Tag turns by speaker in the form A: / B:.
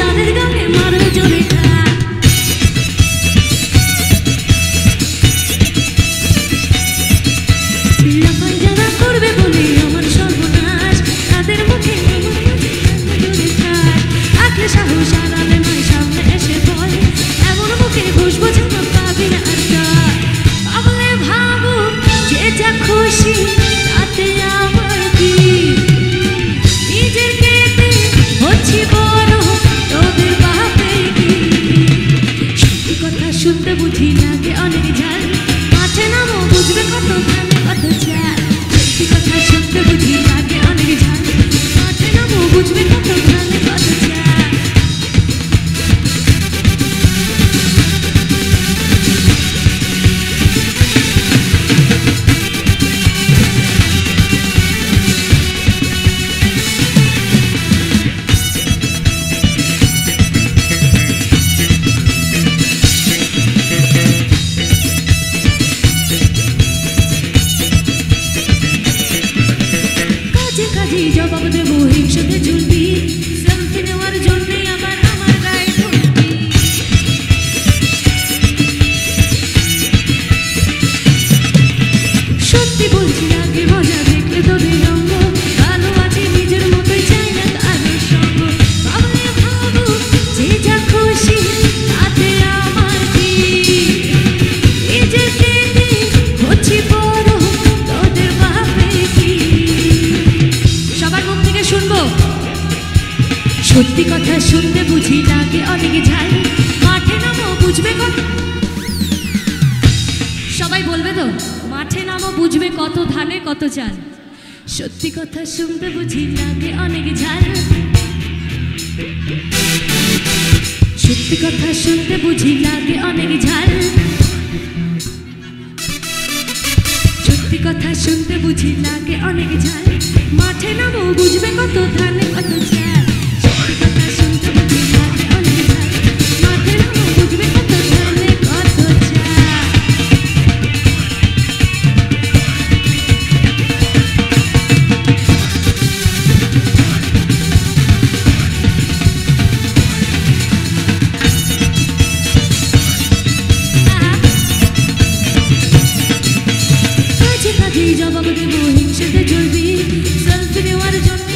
A: তাদের গানে মারো জোরে লাফাই যারা করবে বলে আমার সর্বনাশ তাদের মুখে আঁকলে সাহস আড়ালে নয় সামনে এসে বল এমন মুখে ঘুষবো যেন পাবি না ভাবলে ভাবো যে যা খুশি তাতে আমার কি নিজের কেটে হচ্ছি বড় তোদের বাপে কি সত্যি কথা শুনতে বুঝি লাগে অনেক ঝাল মাঠে নামো বুঝবে কত ধানে কত চাল সত্যি কথা শুনতে বুঝি লাগে অনেক ঝাল মাঠে নামো বুঝবে কত ধানে কত চাল জবাব দেবো হিংসাতে ঝুলবি সেলফি নেওয়ার জন্যে আবার আমার গায়ে ঢুলবি সত্যি বলছি আগে মজা দেখলে তোদের রঙ্গ ভালো আছে নিজের মতোই চাই না তাদের সঙ্গ ভাবলে ভাবো যে যা খুশি তাতে আমার কি নিজের কেটে হচ্ছি বড় তোদের বাপে কি সবার মুখ থেকে শুনবো সত্যি কথা শুনতে বুঝি লাগে অনেক ঝাল মাঠে নামো বুঝবে কত সবাই বলবে তো মাঠে নামো বুঝবে কত ধানে কত চাল সত্যি কথা শুনতে বুঝি লাগে অনেক ঝাল সত্যি কথা শুনতে বুঝি লাগে অনেক ঝাল সত্যি কথা শুনতে বুঝি লাগে অনেক ঝাল মাঠে নামো বুঝবে কত ধানে কত চাল সত্যি কথা শুনতে বুঝি লাগে অনেক ঝাল মাঠে নামো বুঝবে কত ধানে কত চাল কাজে কাজে জবাব দেবো হিংসাতে জ্বলবি সেলফি নেওয়ার জন্য